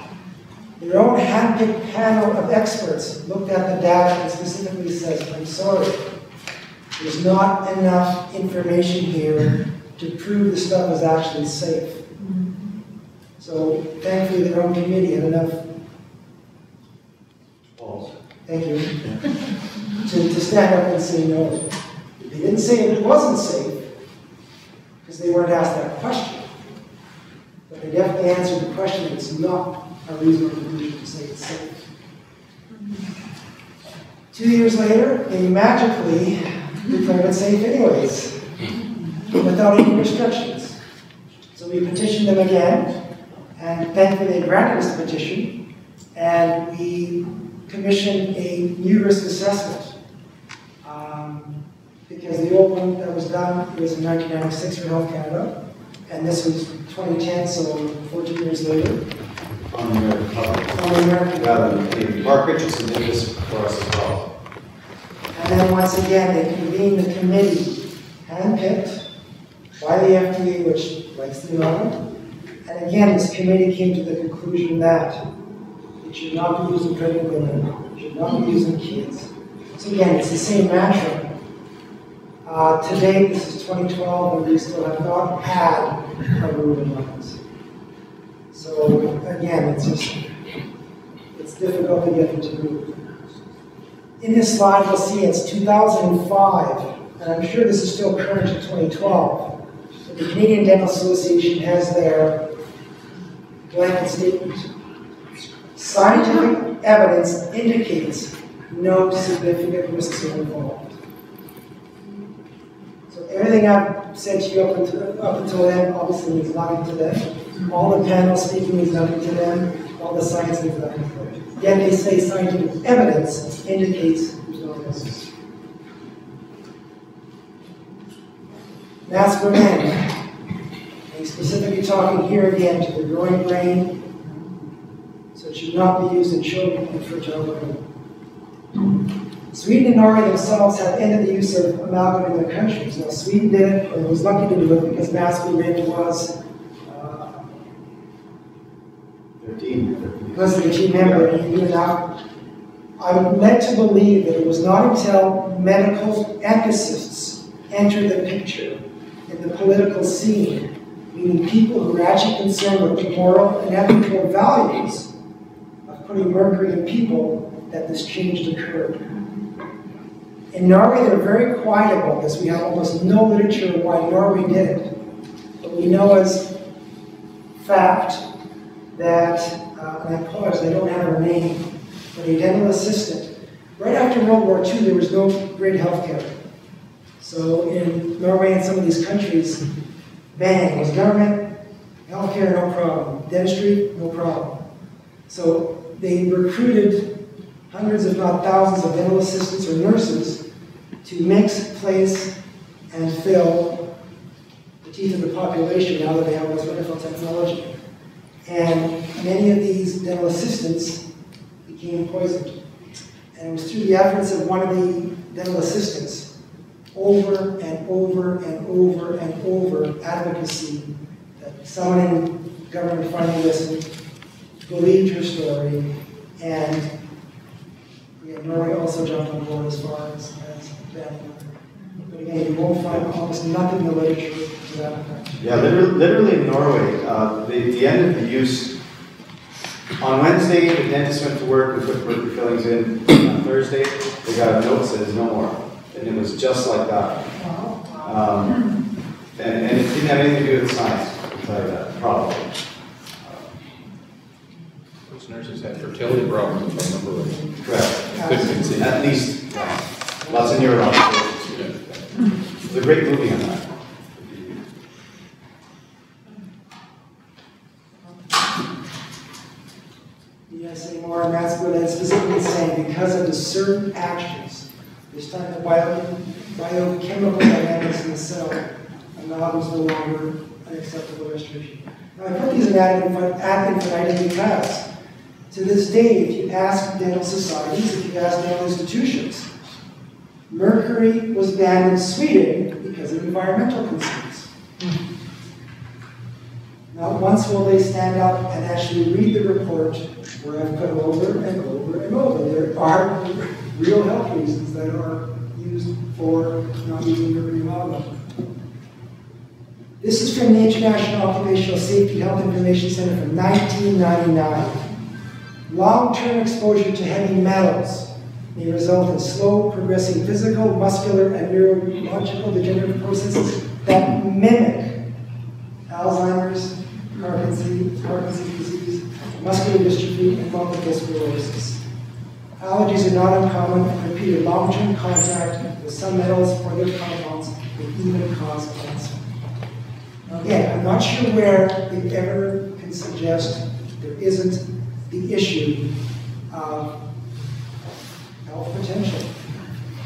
Their own handpicked panel of experts looked at the data and specifically says, I'm sorry, there's not enough information here to prove the stuff is actually safe. So thankfully their own committee had enough balls, thank you, to stand up and say no. They didn't say it wasn't safe, because they weren't asked that question. But they definitely answered the question. It's not a reasonable conclusion to say it's safe. 2 years later, they magically declared it safe anyways, without any restrictions. So we petitioned them again, and thankfully they granted us the petition, and we commissioned a new risk assessment. Because the old one that was done was in 1996 for Health Canada, and this was 2010, so 14 years later. On the American public. On the American public. Mark Richardson did this for us as well. And then once again, they convened the committee, handpicked by the FDA, which likes the novel. And again, this committee came to the conclusion that it should not be used in pregnant women, it should not be used in kids. So again, it's the same mantra. To date, this is 2012, and we still have not had a rule in lines. So again, it's difficult to get them to move. In this slide, you'll see it's 2005, and I'm sure this is still current in 2012. But the Canadian Dental Association has their blanket statement. Scientific evidence indicates no significant risks are involved. Everything I've said to you up until then obviously means nothing to them. All the panel speaking means nothing to them. All the science means nothing to them. Yet they say scientific evidence indicates there's no risk. Masks for men. I'm specifically talking here again to the growing brain, so it should not be used in children and fertile women. Sweden and Norway themselves have ended the use of amalgam in their countries. Now, Sweden did it, and was lucky to do it because masculine was 13. Because of the team member, and even now, I'm led to believe that it was not until medical ethicists entered the picture in the political scene, meaning people who are actually concerned with the moral and ethical values of putting mercury in people, that this change occurred. In Norway, they're very quiet about this. We have almost no literature on why Norway did it. But we know as fact that, and I apologize, I don't have her name, but a dental assistant. Right after World War II, there was no great health care. So in Norway and some of these countries, bang, was government, health care, no problem. Dentistry, no problem. So they recruited hundreds, if not thousands, of dental assistants or nurses to mix, place, and fill the teeth of the population now that they have this wonderful technology. And many of these dental assistants became poisoned. And it was through the efforts of one of the dental assistants, over and over and over and over advocacy, that someone in government finally listened, believed her story, and Norway also jumped on board as far as banning it. But again, you won't find almost nothing in the literature to that effect. Yeah, literally in Norway, the end of the use, on Wednesday, the dentist went to work and put mercury fillings in. On Thursday, they got a note that says no more. And it was just like that. And it didn't have anything to do with science, I'll tell you that, probably. Nurses had fertility problems, if I remember right. Correct. Couldn't conceive. At least, lots of neurologists. There's a great movie on that. Yes, anymore, and that's what it's specifically saying, because of the certain actions, this type of biochemical dynamics in the cell, amalgam is no longer an acceptable restoration. Now, I put these in ad infinitum because, to this day, if you ask dental societies, if you ask dental institutions, mercury was banned in Sweden because of environmental concerns. Not once will they stand up and actually read the report where I've put over and over and over. There are real health reasons that are used for not using mercury amalgam. This is from the International Occupational Safety Health Information Center from 1999. Long-term exposure to heavy metals may result in slow progressing physical, muscular, and neurological degenerative processes that mimic Alzheimer's, Parkinson's disease, muscular dystrophy, and multiple sclerosis. Allergies are not uncommon, and repeated long-term contact with some metals or their compounds may even cause cancer. Now again, I'm not sure where it ever can suggest there isn't the issue of health potential,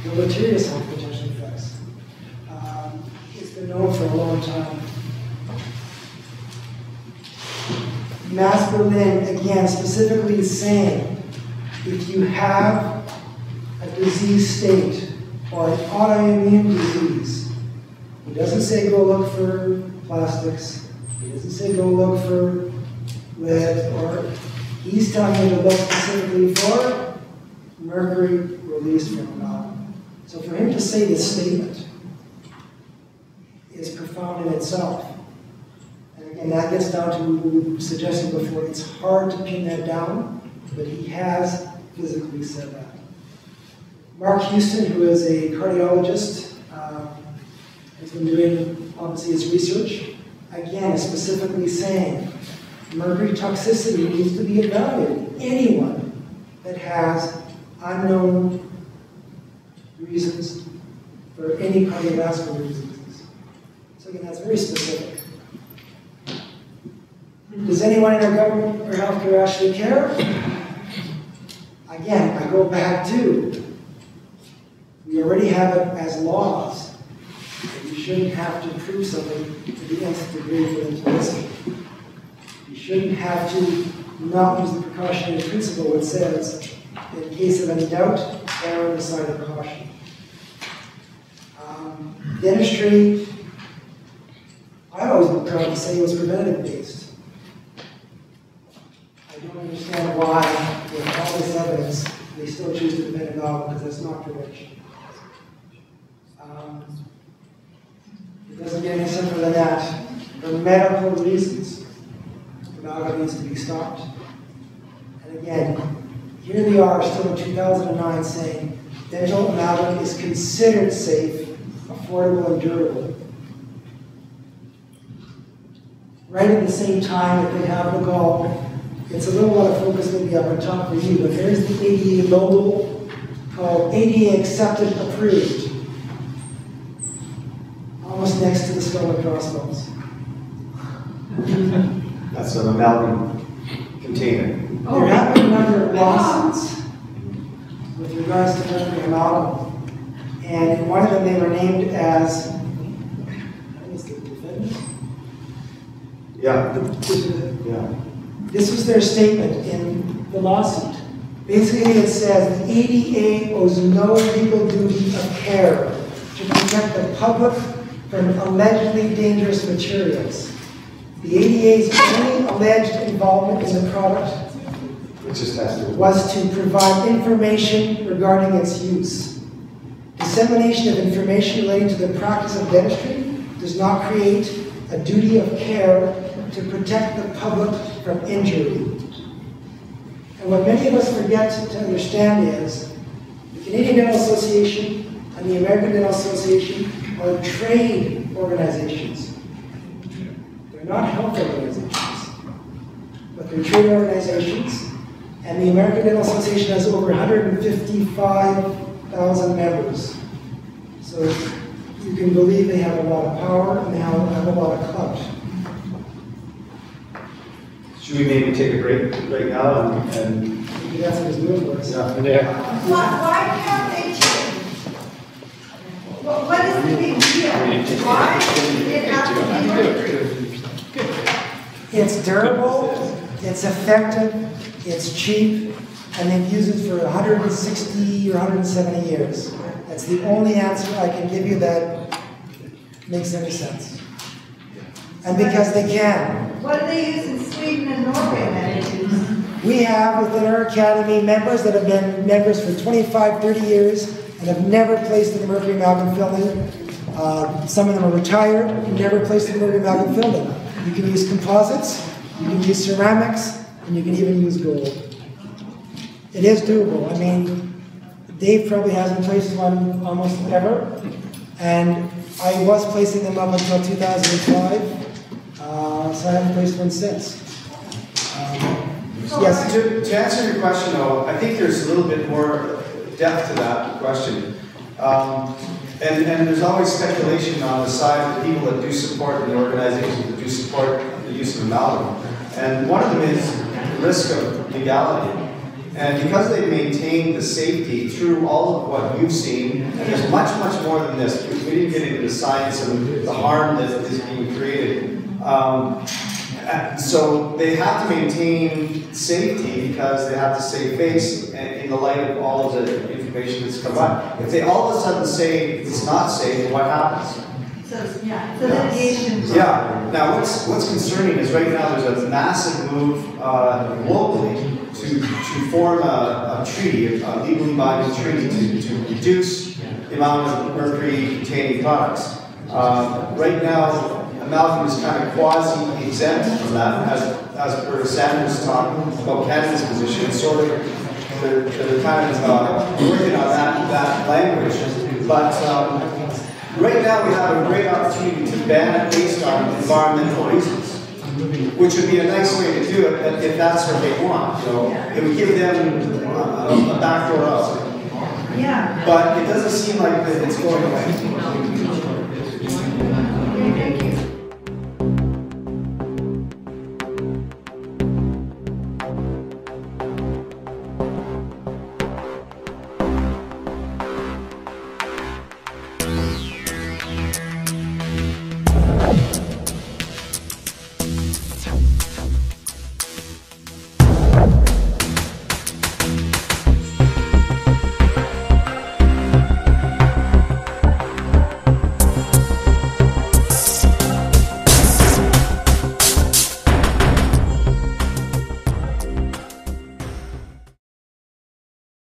deleterious health potential effects. It's been known for a long time. Mass Berlin, again, specifically is saying, if you have a disease state or an autoimmune disease, it doesn't say go look for plastics, it doesn't say go look for lead, or he's telling you to look specifically for mercury released from amalgam. So for him to say this statement is profound in itself. And that gets down to what we were suggesting before. It's hard to pin that down, but he has physically said that. Mark Houston, who is a cardiologist, has been doing, obviously, his research. Again, is specifically saying mercury toxicity needs to be evaluated. Anyone that has unknown reasons for any cardiovascular diseases. So again, that's very specific. Does anyone in our government or healthcare actually care? Again, I go back to, we already have it as laws. You shouldn't have to prove something to the nth degree for them to listen. You shouldn't have to not use the precautionary principle which says, in case of any doubt, err on the side of caution. Dentistry, I always been proud to say it was preventative based. I don't understand why, with all this evidence, they still choose to prevent amalgam, because that's not prevention. It doesn't get any simpler than that. For medical reasons, amalgam needs to be stopped. And again, here they are, still in 2009, saying dental amalgam is considered safe, affordable, and durable. Right at the same time that they have the gall. It's a little out of focus maybe up on top for you, but there's the ADA logo called ADA Accepted Approved. Almost next to the skull and crossbones. That's an amalgam container. There have been a number of lawsuits with regards to mercury amalgam. And in one of them they were named as, I think it's the defendant? Yeah. Yeah. This was their statement in the lawsuit. Basically it says the ADA owes no legal duty of care to protect the public from allegedly dangerous materials. The ADA's only alleged involvement in the product was to provide information regarding its use. Dissemination of information relating to the practice of dentistry does not create a duty of care to protect the public from injury. And what many of us forget to understand is the Canadian Dental Association and the American Dental Association are trade organizations. They're not health organizations, but they're trade organizations. And the American Dental Association has over 155,000 members. So you can believe they have a lot of power and they have a lot of clout. Should we maybe take a break right now and Maybe that's what he's doing for us. Yeah. Why can't they change? What is the big deal? Why did it have to be mercury? It's durable, it's effective, it's cheap, and they've used it for 160 or 170 years. That's the only answer I can give you that makes any sense. And because they can. What do they use in Sweden and Norway then? We have within our academy members that have been members for 25, 30 years and have never placed in the mercury amalgam filling. Some of them are retired, never placed in the mercury amalgam filling. You can use composites, you can use ceramics, and you can even use gold. It is doable. I mean, Dave probably hasn't placed one almost ever, and I was placing them up until 2005, so I haven't placed one since. Yes? To answer your question, though, I think there's a little bit more depth to that question. And there's always speculation on the side of the people that do support and the organizations that do support the use of amalgam. And one of them is the risk of legality. And because they maintain the safety through all of what you've seen, and there's much, much more than this. We didn't get into the science and the harm that is being created. So they have to maintain safety because they have to save face in the light of all of the information that's come up. If they all of a sudden say it's not safe, what happens? So, yeah, so litigation. Yeah. Now, what's concerning is right now there's a massive move globally to form a treaty, a legally binding treaty to reduce the amount of mercury-containing products. Right now, amalgam is kind of quasi-exempt from that, as per Sanders' talk about Canada's position. It's sort of, they're kind of working on that language. But right now we have a great opportunity to ban it based on environmental reasons, which would be a nice way to do it if that's what they want. You know, it would give them a backdoor out. Yeah. But it doesn't seem like it's going away.